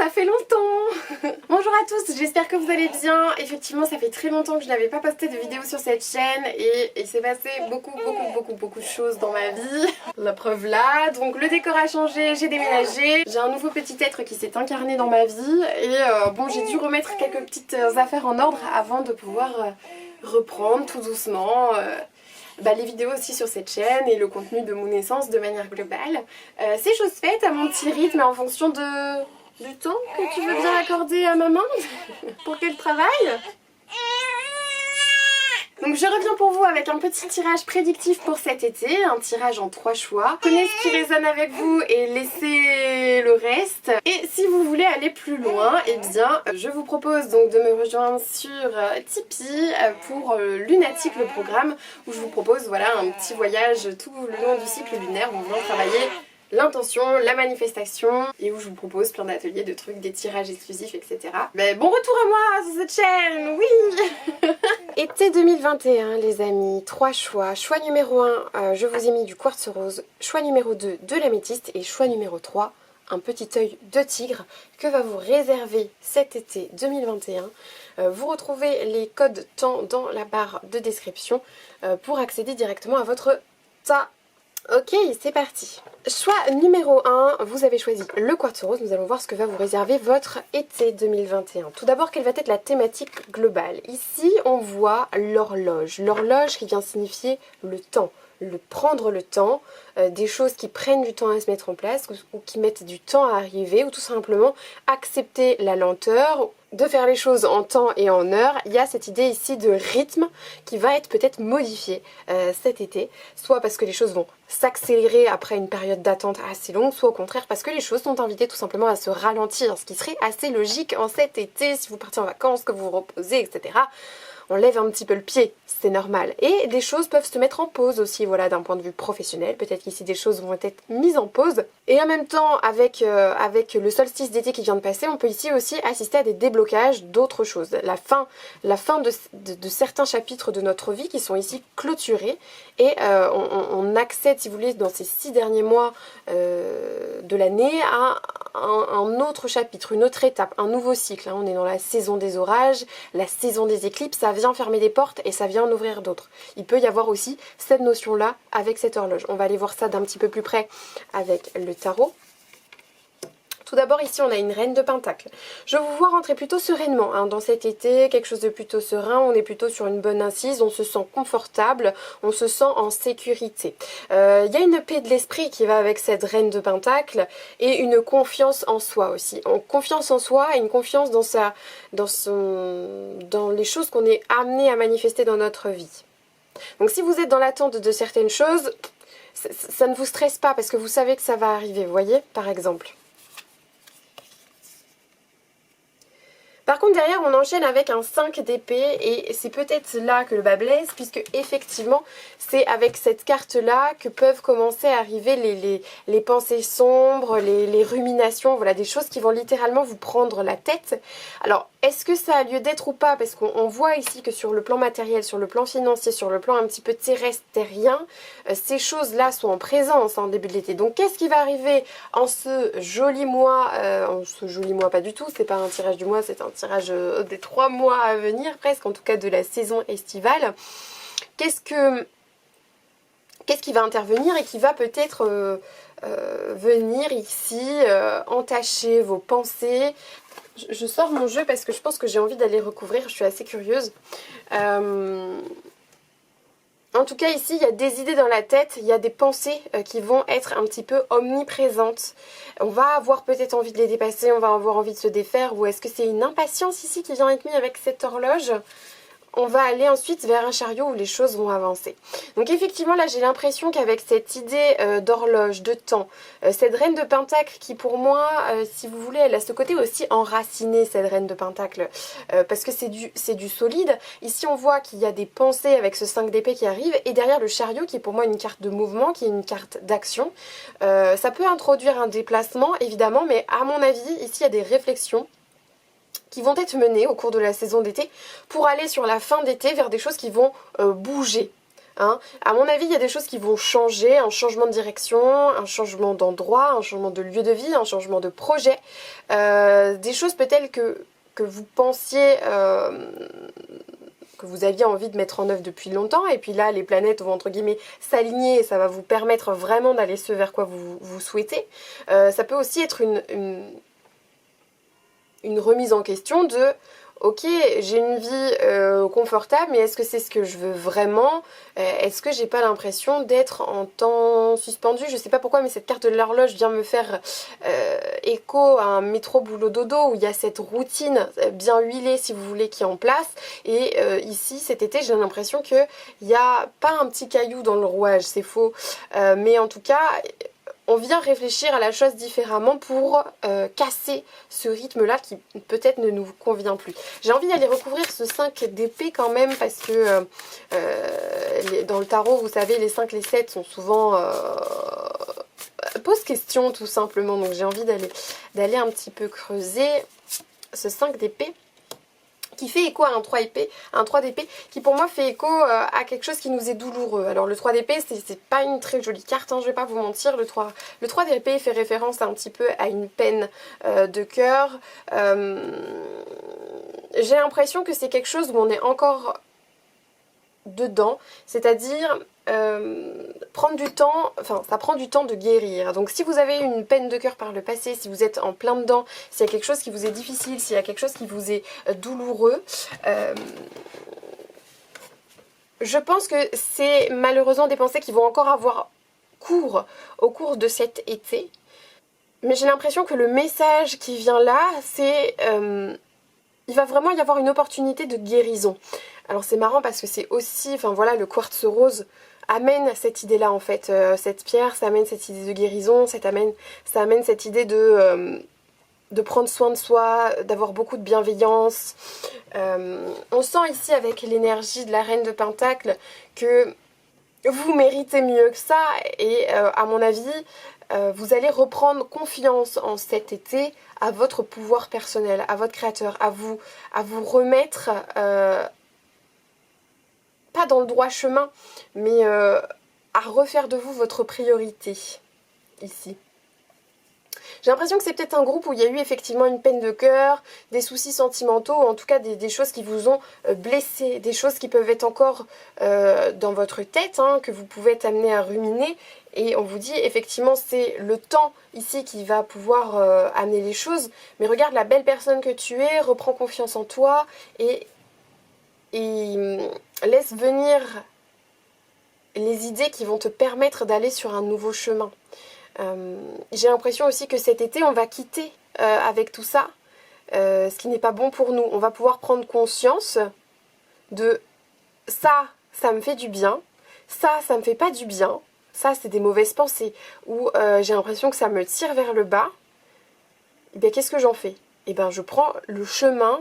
ça fait longtemps. Bonjour à tous, j'espère que vous allez bien. Effectivement, ça fait très longtemps que je n'avais pas posté de vidéo sur cette chaîne et il s'est passé beaucoup de choses dans ma vie. La preuve là, donc le décor a changé, j'ai déménagé, j'ai un nouveau petit être qui s'est incarné dans ma vie et bon, j'ai dû remettre quelques petites affaires en ordre avant de pouvoir reprendre tout doucement les vidéos aussi sur cette chaîne et le contenu de mon naissance de manière globale. C'est chose faite à mon petit rythme en fonction du temps que tu veux bien accorder à maman pour qu'elle travaille. Donc je reviens pour vous avec un petit tirage prédictif pour cet été, un tirage en 3 choix. Prenez ce qui résonne avec vous et laissez le reste. Et si vous voulez aller plus loin, eh bien je vous propose donc de me rejoindre sur Tipeee pour Lunatique, le programme, où je vous propose voilà un petit voyage tout le long du cycle lunaire où on vient travailler l'intention, la manifestation et où je vous propose plein d'ateliers, de trucs, des tirages exclusifs, etc. Mais bon retour à moi sur cette chaîne, oui. Été 2021 les amis, 3 choix. Choix numéro 1, je vous ai mis du quartz rose. Choix numéro 2, de l'améthyste. Et choix numéro 3, un petit œil de tigre que va vous réserver cet été 2021. Vous retrouvez les codes temps dans la barre de description pour accéder directement à votre tas. Ok, c'est parti. Choix numéro 1, vous avez choisi le quartz rose. Nous allons voir ce que va vous réserver votre été 2021. Tout d'abord, quelle va être la thématique globale? Ici, on voit l'horloge. L'horloge qui vient signifier le temps. Prendre le temps, des choses qui prennent du temps à se mettre en place ou qui mettent du temps à arriver, ou tout simplement accepter la lenteur, de faire les choses en temps et en heure. Il y a cette idée ici de rythme qui va être peut-être modifiée cet été, soit parce que les choses vont s'accélérer après une période d'attente assez longue, soit au contraire parce que les choses sont invitées tout simplement à se ralentir, ce qui serait assez logique en cet été si vous partez en vacances, que vous vous reposez, etc. On lève un petit peu le pied, c'est normal. Et des choses peuvent se mettre en pause aussi, voilà, d'un point de vue professionnel. Peut-être qu'ici des choses vont être mises en pause. Et en même temps, avec le solstice d'été qui vient de passer, on peut ici aussi assister à des déblocages d'autres choses. La fin de certains chapitres de notre vie qui sont ici clôturés. Et on accède, si vous voulez, dans ces 6 derniers mois de l'année à un autre chapitre, une autre étape, un nouveau cycle. On est dans la saison des orages, la saison des éclipses, ça vient fermer des portes et ça vient en ouvrir d'autres. Il peut y avoir aussi cette notion-là avec cette horloge. On va aller voir ça d'un petit peu plus près avec le tarot. Tout d'abord ici on a une reine de pentacle. Je vous vois rentrer plutôt sereinement dans cet été, quelque chose de plutôt serein, on est plutôt sur une bonne assise, on se sent confortable, on se sent en sécurité. Il y a une paix de l'esprit qui va avec cette reine de pentacle et une confiance en soi aussi. Confiance en soi et une confiance dans les choses qu'on est amené à manifester dans notre vie. Donc si vous êtes dans l'attente de certaines choses, ça ne vous stresse pas parce que vous savez que ça va arriver, vous voyez, par exemple. Par contre derrière on enchaîne avec un 5 d'épée et c'est peut-être là que le bas blesse puisque effectivement c'est avec cette carte là que peuvent commencer à arriver les pensées sombres, les ruminations, voilà des choses qui vont littéralement vous prendre la tête. Alors est-ce que ça a lieu d'être ou pas? Parce qu'on voit ici que sur le plan matériel, sur le plan financier, sur le plan un petit peu terrestre, terrien, ces choses-là sont en présence en début de l'été. Donc qu'est-ce qui va arriver en ce joli mois? En ce joli mois pas du tout, c'est pas un tirage du mois, c'est un tirage des 3 mois à venir, presque en tout cas de la saison estivale. Qu'est-ce qui va intervenir et qui va peut-être venir ici entacher vos pensées? Je sors mon jeu parce que je pense que j'ai envie d'aller recouvrir, je suis assez curieuse. En tout cas ici il y a des idées dans la tête, il y a des pensées qui vont être un petit peu omniprésentes. On va avoir peut-être envie de les dépasser, on va avoir envie de se défaire, ou est-ce que c'est une impatience ici qui vient être mise avec cette horloge? On va aller ensuite vers un chariot où les choses vont avancer. Donc effectivement là j'ai l'impression qu'avec cette idée d'horloge, de temps, cette reine de pentacle qui pour moi, si vous voulez, elle a ce côté aussi enraciné cette reine de pentacle, parce que c'est du solide. Ici on voit qu'il y a des pensées avec ce 5 d'épée qui arrive et derrière le chariot qui est pour moi une carte de mouvement, qui est une carte d'action. Ça peut introduire un déplacement évidemment, mais à mon avis ici il y a des réflexions qui vont être menées au cours de la saison d'été pour aller sur la fin d'été vers des choses qui vont bouger. Hein. À mon avis, il y a des choses qui vont changer, un changement de direction, un changement d'endroit, un changement de lieu de vie, un changement de projet. Des choses peut-être que vous pensiez que vous aviez envie de mettre en œuvre depuis longtemps, et puis là les planètes vont entre guillemets s'aligner et ça va vous permettre vraiment d'aller ce vers quoi vous souhaitez. Ça peut aussi être une remise en question de ok, j'ai une vie confortable, mais est-ce que c'est ce que je veux vraiment? Est-ce que j'ai pas l'impression d'être en temps suspendu? Je sais pas pourquoi, mais cette carte de l'horloge vient me faire écho à un métro boulot dodo où il y a cette routine bien huilée, si vous voulez, qui est en place. Et ici, cet été, j'ai l'impression qu'il n'y a pas un petit caillou dans le rouage, c'est faux. Mais en tout cas, on vient réfléchir à la chose différemment pour casser ce rythme-là qui peut-être ne nous convient plus. J'ai envie d'aller recouvrir ce 5 d'épée quand même parce que dans le tarot, vous savez, les 5, les 7 sont souvent... pose question tout simplement. Donc j'ai envie d'aller un petit peu creuser ce 5 d'épée, qui fait écho à un 3 épée, un 3 d'épée qui pour moi fait écho à quelque chose qui nous est douloureux. Alors le 3 d'épée, c'est pas une très jolie carte, hein, je vais pas vous mentir. Le 3 d'épée fait référence un petit peu à une peine de cœur. J'ai l'impression que c'est quelque chose où on est encore dedans, c'est-à-dire prendre du temps, enfin ça prend du temps de guérir. Donc si vous avez une peine de cœur par le passé, si vous êtes en plein dedans, s'il y a quelque chose qui vous est difficile, s'il y a quelque chose qui vous est douloureux, je pense que c'est malheureusement des pensées qui vont encore avoir cours au cours de cet été. Mais j'ai l'impression que le message qui vient là, c'est il va vraiment y avoir une opportunité de guérison. Alors c'est marrant parce que c'est aussi, enfin voilà, le quartz rose amène cette idée-là en fait. Cette pierre, ça amène cette idée de guérison, ça amène cette idée de prendre soin de soi, d'avoir beaucoup de bienveillance. On sent ici avec l'énergie de la reine de Pentacle que vous méritez mieux que ça et à mon avis, vous allez reprendre confiance en cet été à votre pouvoir personnel, à votre créateur, à vous remettre... pas dans le droit chemin, mais à refaire de vous votre priorité, ici. J'ai l'impression que c'est peut-être un groupe où il y a eu effectivement une peine de cœur, des soucis sentimentaux, ou en tout cas des choses qui vous ont blessé, des choses qui peuvent être encore dans votre tête, hein, que vous pouvez être amené à ruminer. Et on vous dit effectivement c'est le temps ici qui va pouvoir amener les choses. Mais regarde la belle personne que tu es, reprends confiance en toi et laisse venir les idées qui vont te permettre d'aller sur un nouveau chemin. J'ai l'impression aussi que cet été on va quitter avec tout ça, ce qui n'est pas bon pour nous. On va pouvoir prendre conscience de ça me fait du bien, ça me fait pas du bien, ça c'est des mauvaises pensées, ou j'ai l'impression que ça me tire vers le bas. Et bien qu'est-ce que j'en fais? Et bien je prends le chemin.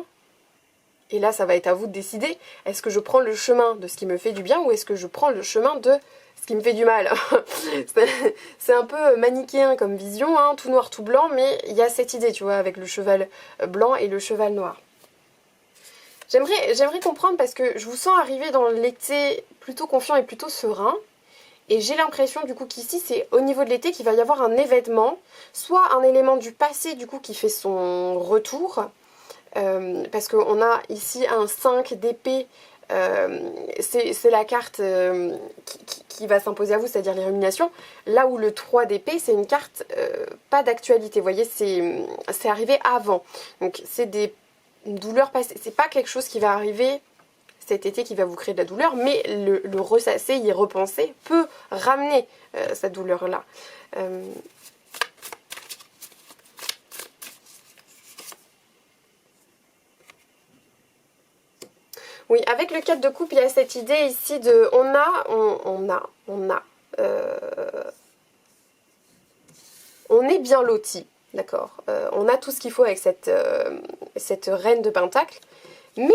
Et là, ça va être à vous de décider, est-ce que je prends le chemin de ce qui me fait du bien ou est-ce que je prends le chemin de ce qui me fait du mal? C'est un peu manichéen comme vision, hein, tout noir, tout blanc, mais il y a cette idée, tu vois, avec le cheval blanc et le cheval noir. J'aimerais comprendre parce que je vous sens arriver dans l'été plutôt confiant et plutôt serein. Et j'ai l'impression du coup qu'ici c'est au niveau de l'été qu'il va y avoir un événement, soit un élément du passé du coup qui fait son retour, parce qu'on a ici un 5 d'épée, c'est la carte qui va s'imposer à vous, c'est-à-dire l'illumination, là où le 3 d'épée c'est une carte pas d'actualité, vous voyez, c'est arrivé avant, donc c'est des douleurs passées, c'est pas quelque chose qui va arriver cet été qui va vous créer de la douleur, mais le ressasser, y repenser peut ramener cette douleur-là. Oui, avec le 4 de coupe, il y a cette idée ici de... On est bien loti, d'accord. On a tout ce qu'il faut avec cette reine de Pentacle. Mais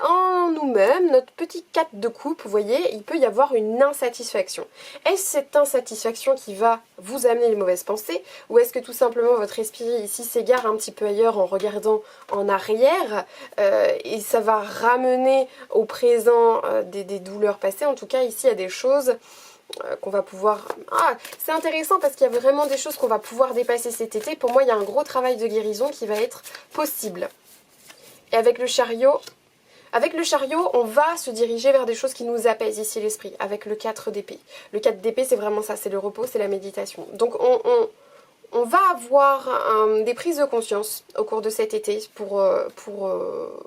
en nous-mêmes, notre petit 4 de coupe, vous voyez, il peut y avoir une insatisfaction. Est-ce cette insatisfaction qui va vous amener les mauvaises pensées, ou est-ce que tout simplement votre esprit ici s'égare un petit peu ailleurs en regardant en arrière et ça va ramener au présent des douleurs passées. En tout cas ici il y a des choses qu'on va pouvoir... Ah, c'est intéressant parce qu'il y a vraiment des choses qu'on va pouvoir dépasser cet été. Pour moi, il y a un gros travail de guérison qui va être possible. Et avec le chariot, on va se diriger vers des choses qui nous apaisent ici l'esprit, avec le 4 d'épée. Le 4 d'épée, c'est vraiment ça, c'est le repos, c'est la méditation. Donc on va avoir des prises de conscience au cours de cet été pour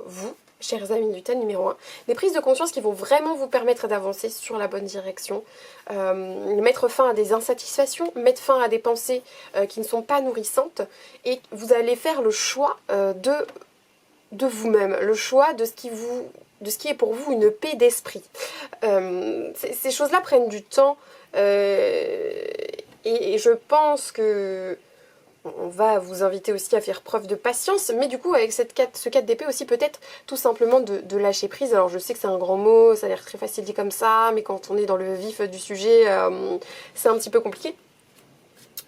vous, chers amis du thème numéro 1, des prises de conscience qui vont vraiment vous permettre d'avancer sur la bonne direction, mettre fin à des insatisfactions, mettre fin à des pensées qui ne sont pas nourrissantes, et vous allez faire le choix de vous-même, le choix de ce qui est pour vous une paix d'esprit. Ces choses-là prennent du temps et je pense que on va vous inviter aussi à faire preuve de patience, mais du coup avec ce 4 d'épée aussi peut-être tout simplement de lâcher prise. Alors je sais que c'est un grand mot, ça a l'air très facile dit comme ça, mais quand on est dans le vif du sujet, c'est un petit peu compliqué.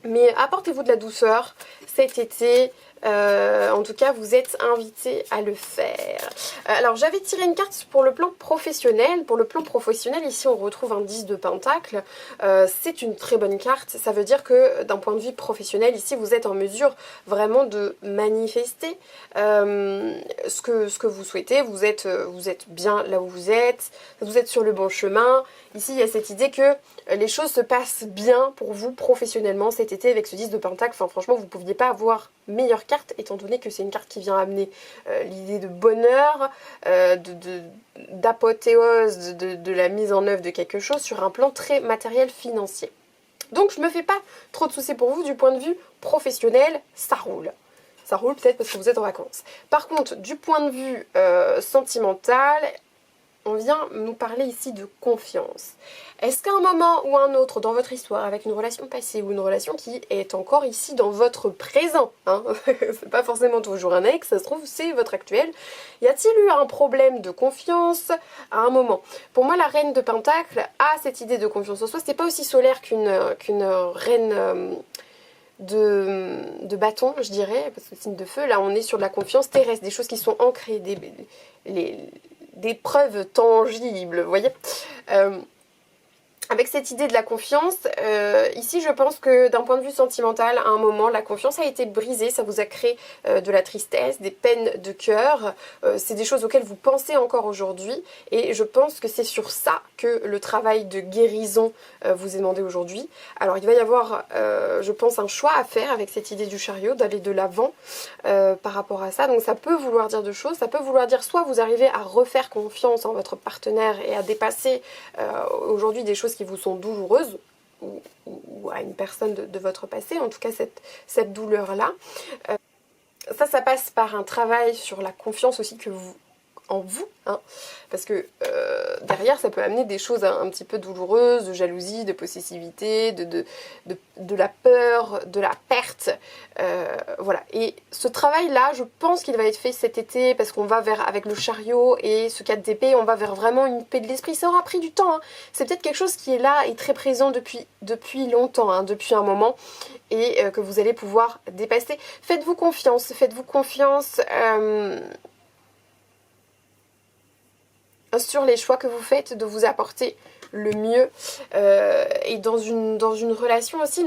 Mais apportez-vous de la douceur cet été. En tout cas, vous êtes invité à le faire. Alors, j'avais tiré une carte pour le plan professionnel. Pour le plan professionnel, ici, on retrouve un 10 de pentacle. C'est une très bonne carte. Ça veut dire que, d'un point de vue professionnel, ici, vous êtes en mesure vraiment de manifester ce que vous souhaitez. Vous êtes bien là où vous êtes sur le bon chemin. Ici, il y a cette idée que les choses se passent bien pour vous professionnellement cet été avec ce 10 de pentacle. Enfin, franchement, vous ne pouviez pas avoir meilleure carte étant donné que c'est une carte qui vient amener l'idée de bonheur, d'apothéose, de la mise en œuvre de quelque chose sur un plan très matériel financier. Donc, je ne me fais pas trop de soucis pour vous du point de vue professionnel, ça roule. Ça roule peut-être parce que vous êtes en vacances. Par contre, du point de vue sentimental, on vient nous parler ici de confiance. Est-ce qu'à un moment ou un autre dans votre histoire, avec une relation passée ou une relation qui est encore ici dans votre présent, hein, c'est pas forcément toujours un ex, ça se trouve c'est votre actuel, y a-t-il eu un problème de confiance à un moment? Pour moi, la reine de Pentacle a cette idée de confiance en soi. C'est pas aussi solaire qu'une reine de bâton, je dirais, parce que signe de feu, là on est sur de la confiance terrestre, des choses qui sont ancrées, des preuves tangibles, vous voyez. Avec cette idée de la confiance, ici je pense que d'un point de vue sentimental, à un moment, la confiance a été brisée, ça vous a créé de la tristesse, des peines de cœur, c'est des choses auxquelles vous pensez encore aujourd'hui, et je pense que c'est sur ça que le travail de guérison vous est demandé aujourd'hui. Alors il va y avoir, je pense, un choix à faire avec cette idée du chariot, d'aller de l'avant par rapport à ça, donc ça peut vouloir dire deux choses, ça peut vouloir dire soit vous arrivez à refaire confiance en votre partenaire et à dépasser aujourd'hui des choses qui vous sont douloureuses ou à une personne de votre passé, en tout cas cette douleur-là. Ça passe par un travail sur la confiance aussi que vous en vous, hein, parce que derrière ça peut amener des choses un petit peu douloureuses, de jalousie, de possessivité, de la peur, de la perte, voilà. Et ce travail là, je pense qu'il va être fait cet été parce qu'on va vers, avec le chariot et ce 4 d'épée, on va vers vraiment une paix de l'esprit. Ça aura pris du temps, hein. C'est peut-être quelque chose qui est là et très présent depuis longtemps, hein, depuis un moment, et que vous allez pouvoir dépasser. Faites-vous confiance, sur les choix que vous faites, de vous apporter le mieux, et dans une relation aussi,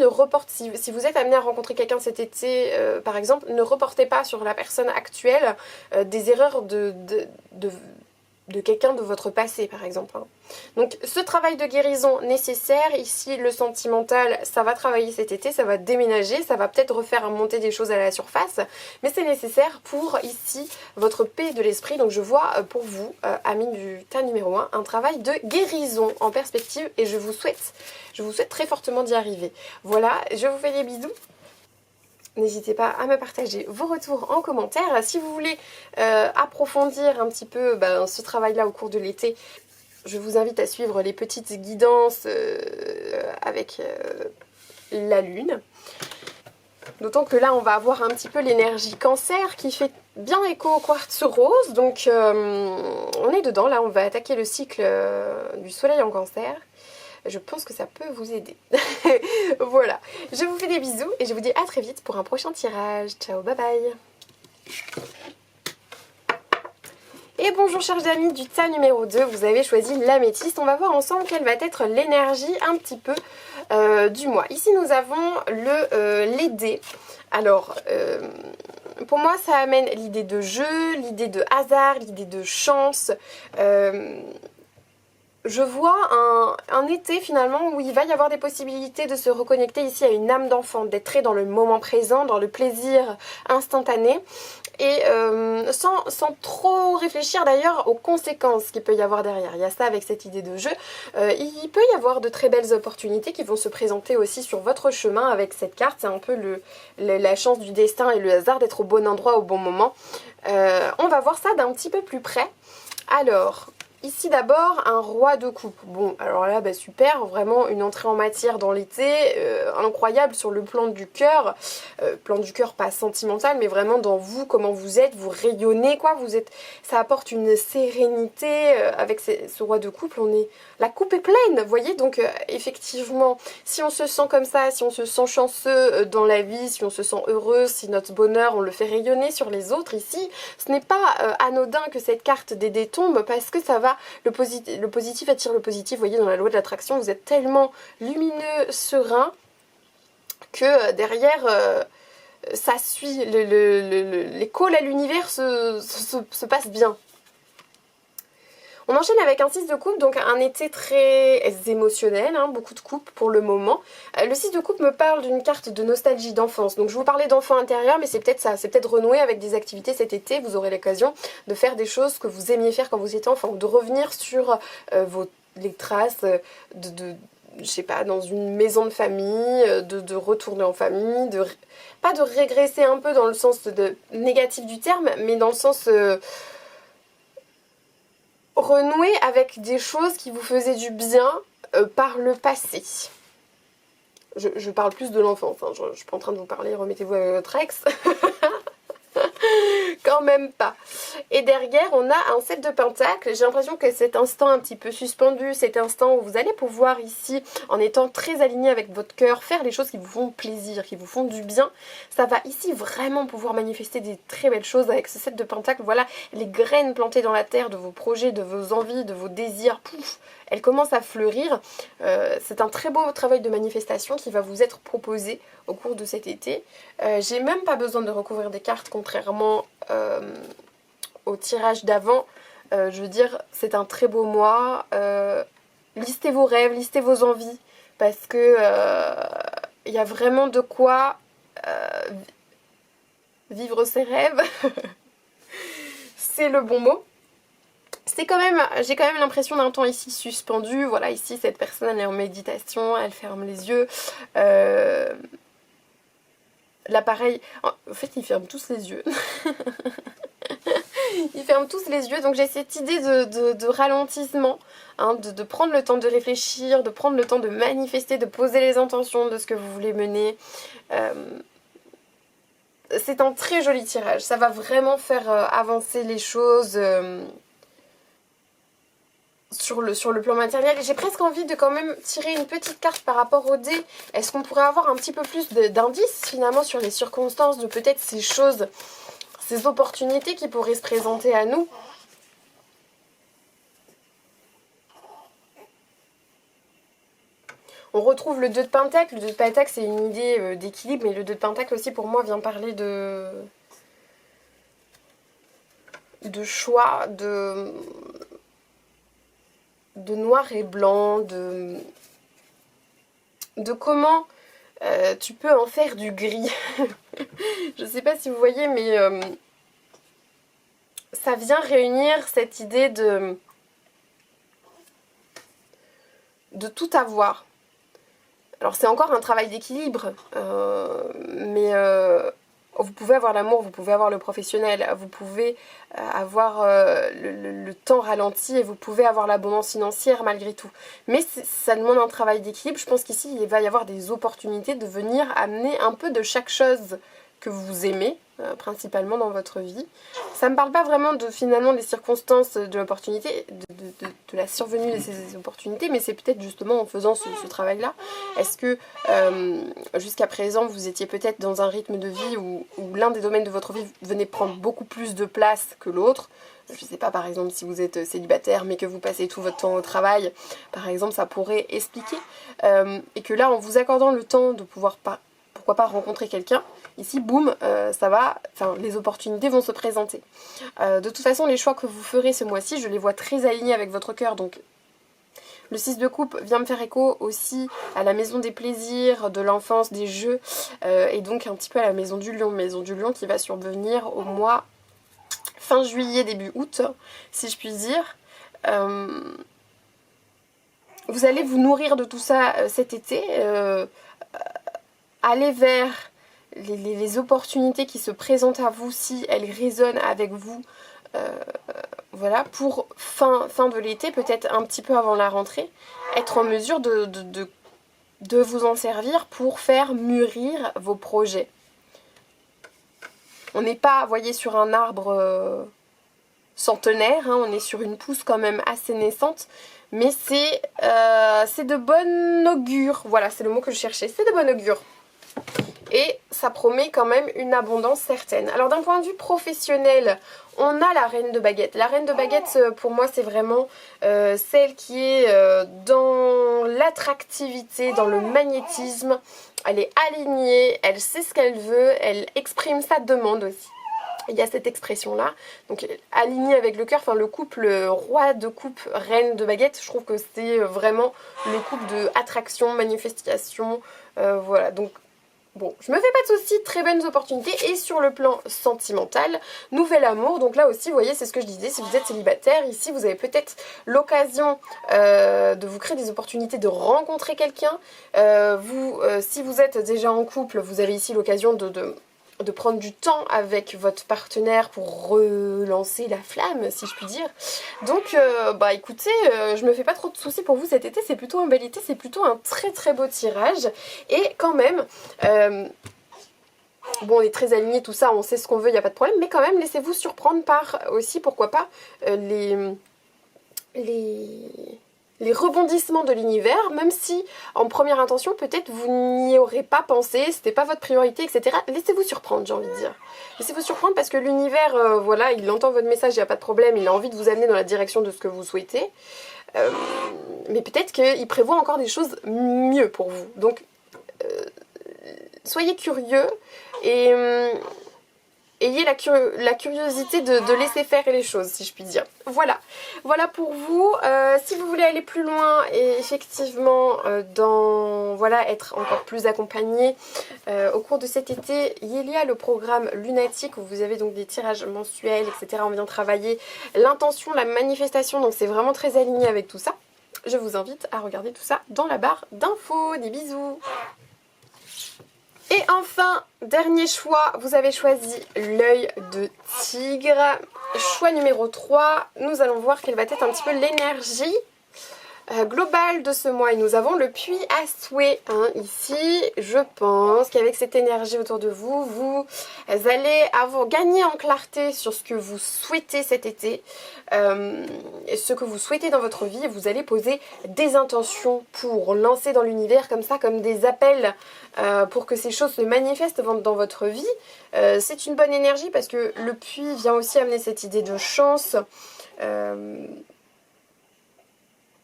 si vous êtes amené à rencontrer quelqu'un cet été par exemple, ne reportez pas sur la personne actuelle des erreurs de quelqu'un de votre passé par exemple, hein. Donc ce travail de guérison nécessaire, ici le sentimental, ça va travailler cet été, ça va déménager, ça va peut-être refaire monter des choses à la surface, mais c'est nécessaire pour ici votre paix de l'esprit. Donc je vois pour vous, amis du tas numéro 1, un travail de guérison en perspective, et je vous souhaite très fortement d'y arriver. Voilà, je vous fais des bisous. N'hésitez pas à me partager vos retours en commentaire. Si vous voulez approfondir un petit peu ce travail-là au cours de l'été, je vous invite à suivre les petites guidances avec la lune. D'autant que là on va avoir un petit peu l'énergie cancer qui fait bien écho au quartz rose. Donc on est dedans, là on va attaquer le cycle du soleil en cancer. Je pense que ça peut vous aider. Voilà, je vous fais des bisous et je vous dis à très vite pour un prochain tirage. Ciao, bye bye. Et bonjour chers amis du tas numéro 2, vous avez choisi l'améthyste. On va voir ensemble quelle va être l'énergie un petit peu du mois. Ici nous avons les dés. Alors, pour moi ça amène l'idée de jeu, l'idée de hasard, l'idée de chance. Je vois un été finalement où il va y avoir des possibilités de se reconnecter ici à une âme d'enfant, d'être très dans le moment présent, dans le plaisir instantané et sans trop réfléchir d'ailleurs aux conséquences qu'il peut y avoir derrière. Il y a ça avec cette idée de jeu. Il peut y avoir de très belles opportunités qui vont se présenter aussi sur votre chemin avec cette carte. C'est un peu la chance du destin et le hasard d'être au bon endroit au bon moment. On va voir ça d'un petit peu plus près. Alors... ici d'abord un roi de coupe. Bon alors là bah super, vraiment une entrée en matière dans l'été, incroyable sur le plan du cœur. Plan du cœur pas sentimental mais vraiment dans vous, comment vous êtes, vous rayonnez quoi, vous êtes, ça apporte une sérénité avec ce roi de coupe, la coupe est pleine, vous voyez, donc effectivement si on se sent comme ça, si on se sent chanceux dans la vie, si on se sent heureux, si notre bonheur on le fait rayonner sur les autres ici, ce n'est pas anodin que cette carte des dés tombe parce que ça va, le positif attire le positif, vous voyez dans la loi de l'attraction, vous êtes tellement lumineux, serein que derrière ça suit, les calls à l'univers se passent bien. On enchaîne avec un 6 de coupe, donc un été très émotionnel, hein, beaucoup de coupe pour le moment. Le 6 de coupe me parle d'une carte de nostalgie d'enfance. Donc je vous parlais d'enfant intérieur, mais c'est peut-être ça, c'est peut-être renouer avec des activités cet été. Vous aurez l'occasion de faire des choses que vous aimiez faire quand vous étiez enfant, de revenir sur les traces je sais pas, dans une maison de famille, de retourner en famille, pas de régresser un peu dans le sens négatif du terme, mais dans le sens... renouer avec des choses qui vous faisaient du bien par le passé. Je parle plus de l'enfance, hein. Je suis pas en train de vous parler, remettez-vous à votre ex. Quand même pas. Et derrière on a un 7 de pentacle. J'ai l'impression que cet instant un petit peu suspendu, cet instant où vous allez pouvoir ici, en étant très aligné avec votre cœur, faire les choses qui vous font plaisir, qui vous font du bien, ça va ici vraiment pouvoir manifester des très belles choses avec ce 7 de pentacle. Voilà les graines plantées dans la terre de vos projets, de vos envies, de vos désirs, pouf, elles commencent à fleurir. C'est un très beau travail de manifestation qui va vous être proposé au cours de cet été. J'ai même pas besoin de recouvrir des cartes contrairement au tirage d'avant. Je veux dire, c'est un très beau mois. Listez vos rêves, listez vos envies parce que il y a vraiment de quoi vivre ses rêves. C'est le bon mot. J'ai quand même l'impression d'un temps ici suspendu. Voilà, ici cette personne elle est en méditation, elle ferme les yeux. Là pareil, en fait ils ferment tous les yeux. Ils ferment tous les yeux, donc j'ai cette idée de ralentissement, hein, de prendre le temps de réfléchir, de prendre le temps de manifester, de poser les intentions de ce que vous voulez mener. C'est un très joli tirage, ça va vraiment faire avancer les choses sur le plan matériel. J'ai presque envie de quand même tirer une petite carte par rapport au dé. Est-ce qu'on pourrait avoir un petit peu plus d'indices finalement sur les circonstances de peut-être ces choses, ces opportunités qui pourraient se présenter à nous? On retrouve le 2 de pentacle. Le 2 de pentacle c'est une idée d'équilibre, mais le 2 de pentacle aussi pour moi vient parler de choix, de noir et blanc, de comment tu peux en faire du gris. Je sais pas si vous voyez, mais ça vient réunir cette idée de tout avoir. Alors c'est encore un travail d'équilibre, mais Vous pouvez avoir l'amour, vous pouvez avoir le professionnel, vous pouvez avoir le temps ralenti et vous pouvez avoir l'abondance financière malgré tout. Mais ça demande un travail d'équilibre. Je pense qu'ici, il va y avoir des opportunités de venir amener un peu de chaque chose que vous aimez, principalement dans votre vie. Ça me parle pas vraiment de finalement des circonstances de l'opportunité, de la survenue de ces opportunités, mais c'est peut-être justement en faisant ce travail-là. Est-ce que jusqu'à présent vous étiez peut-être dans un rythme de vie où l'un des domaines de votre vie venait prendre beaucoup plus de place que l'autre? Je sais pas, par exemple, si vous êtes célibataire mais que vous passez tout votre temps au travail, par exemple, ça pourrait expliquer. Et que là, en vous accordant le temps de pouvoir pourquoi pas rencontrer quelqu'un, ici, boum, ça va, enfin, les opportunités vont se présenter. De toute façon, les choix que vous ferez ce mois-ci, je les vois très alignés avec votre cœur, donc le 6 de coupe vient me faire écho aussi à la maison des plaisirs, de l'enfance, des jeux, et donc un petit peu à la maison du lion qui va survenir au mois fin juillet, début août, si je puis dire. Vous allez vous nourrir de tout ça cet été, aller vers les opportunités qui se présentent à vous si elles résonnent avec vous. Voilà, pour fin de l'été, peut-être un petit peu avant la rentrée, être en mesure de vous en servir pour faire mûrir vos projets. On n'est pas, voyez, sur un arbre centenaire, hein, on est sur une pousse quand même assez naissante, mais c'est de bon augure. Voilà, c'est le mot que je cherchais, c'est de bon augure. Et ça promet quand même une abondance certaine. Alors d'un point de vue professionnel, on a la reine de baguette. La reine de baguette, pour moi, c'est vraiment celle qui est dans l'attractivité, dans le magnétisme. Elle est alignée, elle sait ce qu'elle veut, elle exprime sa demande aussi. Il y a cette expression-là. Donc alignée avec le cœur, enfin le couple roi de coupe, reine de baguette, je trouve que c'est vraiment le couple de attraction, manifestation. Voilà, donc bon, je me fais pas de soucis, très bonnes opportunités. Et sur le plan sentimental, nouvel amour. Donc là aussi, vous voyez, c'est ce que je disais, si vous êtes célibataire, ici vous avez peut-être l'occasion de vous créer des opportunités de rencontrer quelqu'un. Si vous êtes déjà en couple, vous avez ici l'occasion de prendre du temps avec votre partenaire pour relancer la flamme, si je puis dire. Donc, bah écoutez, je me fais pas trop de soucis pour vous cet été, c'est plutôt un bel été, c'est plutôt un très très beau tirage. Et quand même, bon, on est très alignés, tout ça, on sait ce qu'on veut, il n'y a pas de problème, mais quand même, laissez-vous surprendre par aussi, pourquoi pas, les rebondissements de l'univers, même si en première intention peut-être vous n'y aurez pas pensé, c'était pas votre priorité, etc. Laissez-vous surprendre, j'ai envie de dire. Laissez-vous surprendre parce que l'univers, voilà, il entend votre message, il n'y a pas de problème, il a envie de vous amener dans la direction de ce que vous souhaitez. Mais peut-être qu'il prévoit encore des choses mieux pour vous. Donc, soyez curieux et ayez la curiosité de laisser faire les choses, si je puis dire. Voilà, voilà pour vous. Si vous voulez aller plus loin et effectivement voilà, être encore plus accompagné au cours de cet été, il y a le programme Lunatique où vous avez donc des tirages mensuels, etc. On vient travailler l'intention, la manifestation, donc c'est vraiment très aligné avec tout ça. Je vous invite à regarder tout ça dans la barre d'infos. Des bisous. Et enfin, dernier choix, vous avez choisi l'œil de tigre. Choix numéro 3, nous allons voir quelle va être un petit peu l'énergie globale de ce mois. Et nous avons le puits à souhait. Hein. Ici, je pense qu'avec cette énergie autour de vous, vous allez gagner en clarté sur ce que vous souhaitez cet été, ce que vous souhaitez dans votre vie. Vous allez poser des intentions pour lancer dans l'univers comme ça, comme des appels pour que ces choses se manifestent dans votre vie. C'est une bonne énergie parce que le puits vient aussi amener cette idée de chance.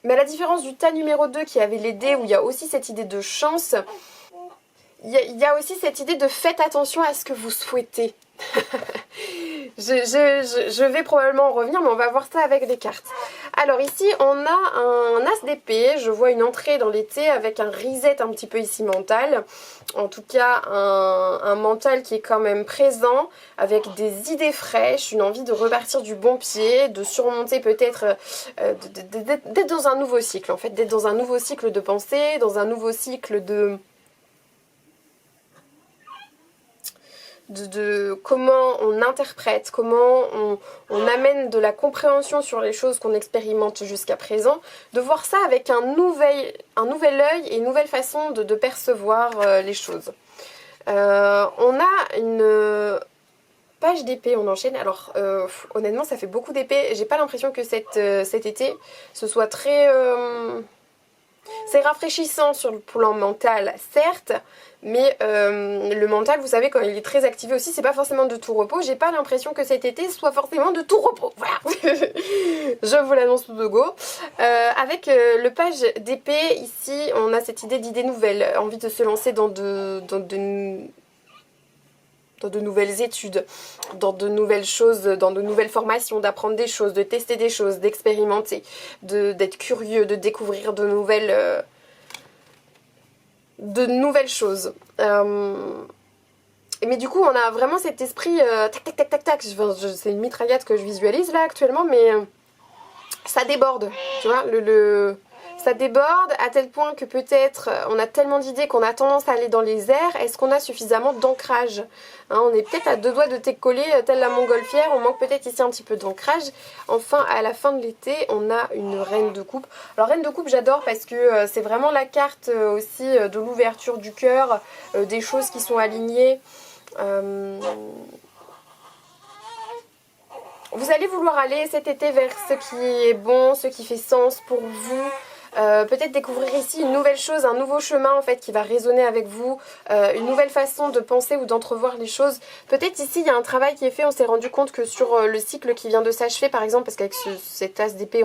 Mais à la différence du tas numéro 2 qui avait les dés où il y a aussi cette idée de chance, il y a aussi cette idée de faites attention à ce que vous souhaitez. je vais probablement en revenir, mais on va voir ça avec des cartes. Alors ici, on a un as d'épée. Je vois une entrée dans l'été avec un reset un petit peu ici mental. En tout cas, un mental qui est quand même présent, avec des idées fraîches, une envie de repartir du bon pied, de surmonter peut-être, d'être dans un nouveau cycle en fait, d'être dans un nouveau cycle de pensée, dans un nouveau cycle de comment on interprète, comment on amène de la compréhension sur les choses qu'on expérimente jusqu'à présent, de voir ça avec un nouvel œil et une nouvelle façon de percevoir les choses. On a une page d'épée, on enchaîne. Alors honnêtement ça fait beaucoup d'épées, j'ai pas l'impression que cet été ce soit très... c'est rafraîchissant sur le plan mental, certes, mais le mental, vous savez, quand il est très activé aussi, c'est pas forcément de tout repos. J'ai pas l'impression que cet été soit forcément de tout repos. Voilà. Je vous l'annonce tout de go. Avec le page d'épée, ici, on a cette idée nouvelle, envie de se lancer dans de nouvelles études, dans de nouvelles choses, dans de nouvelles formations, d'apprendre des choses, de tester des choses, d'expérimenter, d'être curieux, de découvrir de nouvelles choses. Mais du coup on a vraiment cet esprit tac tac tac tac tac, c'est une mitraillette que je visualise là actuellement, mais ça déborde, tu vois, ça déborde à tel point que peut-être on a tellement d'idées qu'on a tendance à aller dans les airs. Est-ce qu'on a suffisamment d'ancrage, hein, on est peut-être à 2 doigts de t'écoller telle la montgolfière, on manque peut-être ici un petit peu d'ancrage. Enfin à la fin de l'été on a une reine de coupe. Alors reine de coupe j'adore parce que c'est vraiment la carte aussi de l'ouverture du cœur, des choses qui sont alignées. Vous allez vouloir aller cet été vers ce qui est bon, ce qui fait sens pour vous. Peut-être découvrir ici une nouvelle chose, un nouveau chemin en fait qui va résonner avec vous, une nouvelle façon de penser ou d'entrevoir les choses. Peut-être ici il y a un travail qui est fait, on s'est rendu compte que sur le cycle qui vient de s'achever par exemple, parce qu'avec cette as d'épée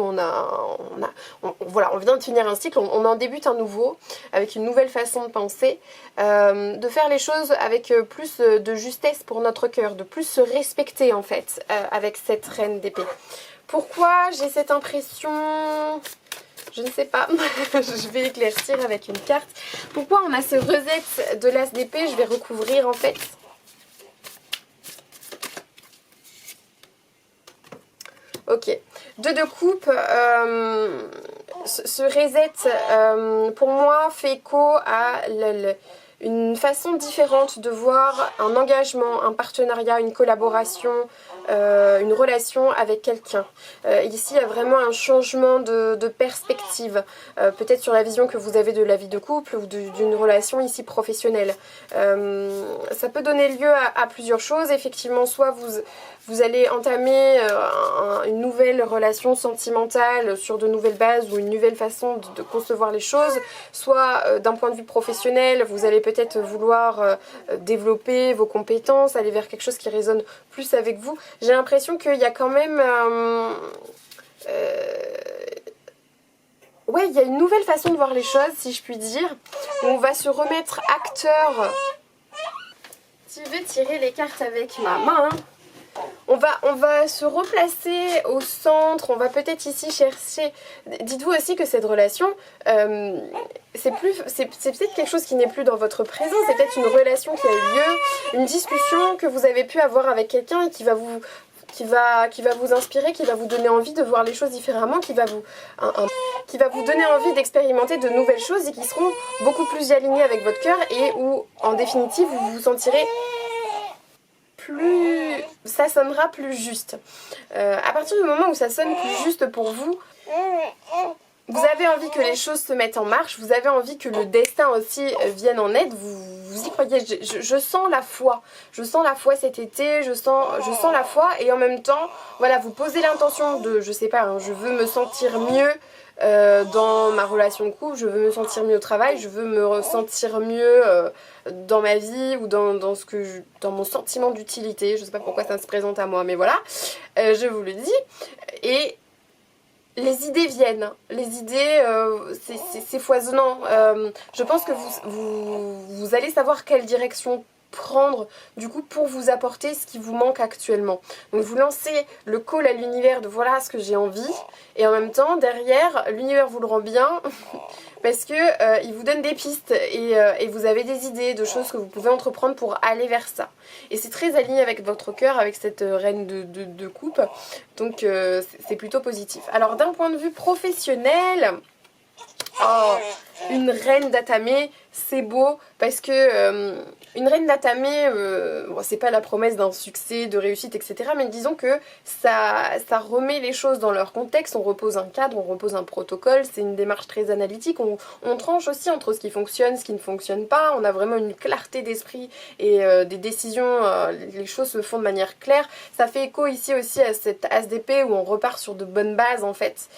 voilà, on vient de finir un cycle, on en débute un nouveau, avec une nouvelle façon de penser, de faire les choses avec plus de justesse pour notre cœur, de plus se respecter en fait avec cette reine d'épée. Pourquoi j'ai cette impression... Je ne sais pas, je vais éclaircir avec une carte. Pourquoi on a ce reset de l'as d'épée? Je vais recouvrir en fait. Ok, 2 de coupe, ce reset pour moi fait écho à une façon différente de voir un engagement, un partenariat, une collaboration, une relation avec quelqu'un. Ici il y a vraiment un changement de perspective, peut-être sur la vision que vous avez de la vie de couple ou d'une relation ici professionnelle. Ça peut donner lieu à plusieurs choses, effectivement, soit vous allez entamer une nouvelle relation sentimentale sur de nouvelles bases ou une nouvelle façon de concevoir les choses, soit d'un point de vue professionnel, vous allez peut-être vouloir développer vos compétences, aller vers quelque chose qui résonne plus avec vous. J'ai l'impression qu'il y a quand même... ouais, il y a une nouvelle façon de voir les choses, si je puis dire, où on va se remettre acteur. Si je vais tirer les cartes avec ma main... On va se replacer au centre, on va peut-être ici chercher... Dites-vous aussi que cette relation, c'est peut-être quelque chose qui n'est plus dans votre présent, c'est peut-être une relation qui a eu lieu, une discussion que vous avez pu avoir avec quelqu'un et qui va vous inspirer, qui va vous donner envie de voir les choses différemment, qui va vous donner envie d'expérimenter de nouvelles choses et qui seront beaucoup plus alignées avec votre cœur et où, en définitive, vous vous sentirez... ça sonnera plus juste. À partir du moment où ça sonne plus juste pour vous, vous avez envie que les choses se mettent en marche, vous avez envie que le destin aussi vienne en aide, vous y croyez. Je sens la foi, cet été, je sens la foi, et en même temps, voilà, vous posez l'intention de, je sais pas, hein, je veux me sentir mieux dans ma relation de couple, je veux me sentir mieux au travail, je veux me sentir mieux dans ma vie ou dans mon sentiment d'utilité. Je sais pas pourquoi ça se présente à moi, mais voilà, je vous le dis. Et les idées viennent, les idées, c'est foisonnant. Je pense que vous allez savoir quelle direction prendre du coup pour vous apporter ce qui vous manque actuellement. Donc vous lancez le call à l'univers de voilà ce que j'ai envie, et en même temps derrière l'univers vous le rend bien parce que il vous donne des pistes et vous avez des idées de choses que vous pouvez entreprendre pour aller vers ça. Et c'est très aligné avec votre cœur, avec cette reine de coupe, donc c'est plutôt positif. Alors d'un point de vue professionnel, oh, une reine d'atamé, c'est beau parce que une reine d'atamé, bon, c'est pas la promesse d'un succès, de réussite, etc. Mais disons que ça remet les choses dans leur contexte, on repose un cadre, on repose un protocole, c'est une démarche très analytique, on tranche aussi entre ce qui fonctionne, ce qui ne fonctionne pas, on a vraiment une clarté d'esprit et des décisions, les choses se font de manière claire. Ça fait écho ici aussi à cette SDP où on repart sur de bonnes bases en fait,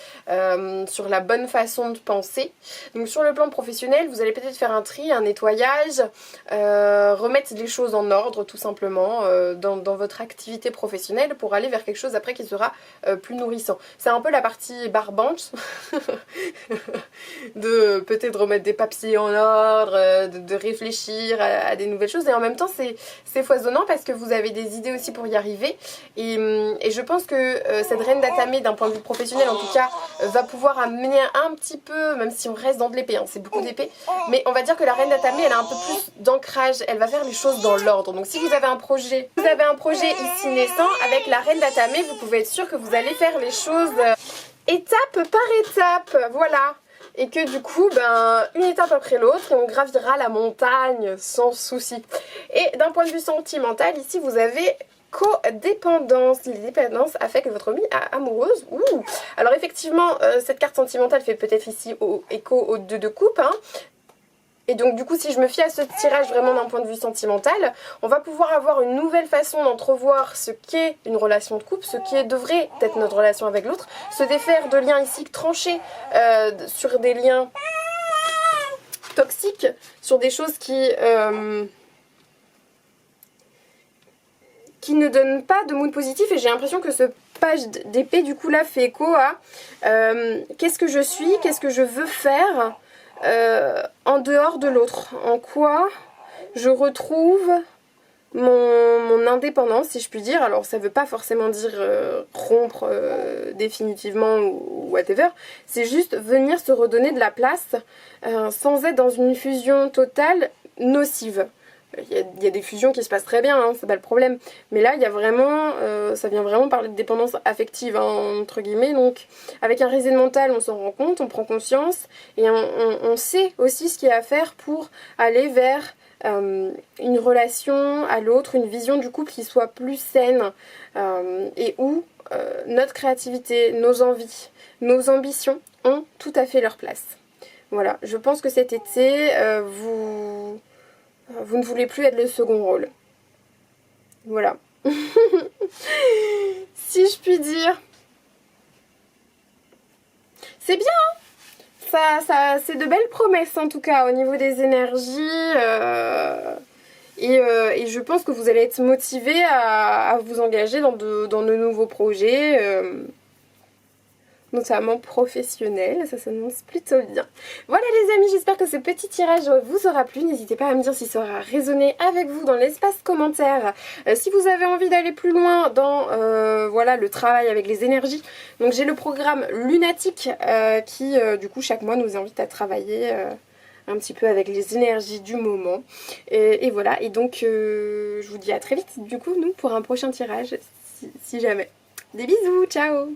sur la bonne façon de penser. Donc sur le plan professionnel, vous allez peut-être faire un tri, un nettoyage, remettre les choses en ordre tout simplement dans votre activité professionnelle pour aller vers quelque chose après qui sera plus nourrissant. C'est un peu la partie barbante de peut-être remettre des papiers en ordre, de réfléchir à des nouvelles choses et en même temps c'est foisonnant parce que vous avez des idées aussi pour y arriver et je pense que cette reine d'atamé d'un point de vue professionnel en tout cas va pouvoir amener un petit peu, même si on reste dans de l'épée, hein, c'est beaucoup d'épée, mais on va dire que la reine d'atamé elle a un peu plus d'ancrage, elle va faire les choses dans l'ordre. Donc si vous avez un projet ici naissant avec la reine d'atamé, vous pouvez être sûr que vous allez faire les choses étape par étape, voilà. Et que du coup, une étape après l'autre, et on gravira la montagne sans souci. Et d'un point de vue sentimental, ici vous avez codépendance, les dépendances affectent votre vie amoureuse. Ouh. Alors effectivement, cette carte sentimentale fait peut-être ici écho aux 2 de coupe, hein. Et donc du coup si je me fie à ce tirage vraiment d'un point de vue sentimental, on va pouvoir avoir une nouvelle façon d'entrevoir ce qu'est une relation de couple, ce qui devrait être notre relation avec l'autre, se défaire de liens ici tranchés sur des liens toxiques, sur des choses qui ne donnent pas de mood positif. Et j'ai l'impression que ce page d'épée du coup là fait écho à qu'est-ce que je suis, qu'est-ce que je veux faire en dehors de l'autre, en quoi je retrouve mon indépendance si je puis dire. Alors ça veut pas forcément dire rompre définitivement ou whatever, c'est juste venir se redonner de la place sans être dans une fusion totale nocive. Il y a des fusions qui se passent très bien, hein, c'est pas le problème. Mais là, il y a vraiment, ça vient vraiment parler de dépendance affective, hein, entre guillemets. Donc, avec un reset mental, on s'en rend compte, on prend conscience. Et on sait aussi ce qu'il y a à faire pour aller vers une relation à l'autre, une vision du couple qui soit plus saine. Et où notre créativité, nos envies, nos ambitions ont tout à fait leur place. Voilà, je pense que cet été, vous ne voulez plus être le second rôle. Voilà. Si je puis dire. C'est bien, hein. C'est de belles promesses en tout cas au niveau des énergies. Et je pense que vous allez être motivé à vous engager dans de nouveaux projets. Notamment professionnel, ça s'annonce plutôt bien. Voilà les amis, j'espère que ce petit tirage vous aura plu. N'hésitez pas à me dire si ça aura résonné avec vous dans l'espace commentaire. Si vous avez envie d'aller plus loin dans voilà, le travail avec les énergies, donc j'ai le programme Lunatique qui du coup chaque mois nous invite à travailler un petit peu avec les énergies du moment. Et voilà, et donc je vous dis à très vite du coup nous pour un prochain tirage si jamais. Des bisous, ciao!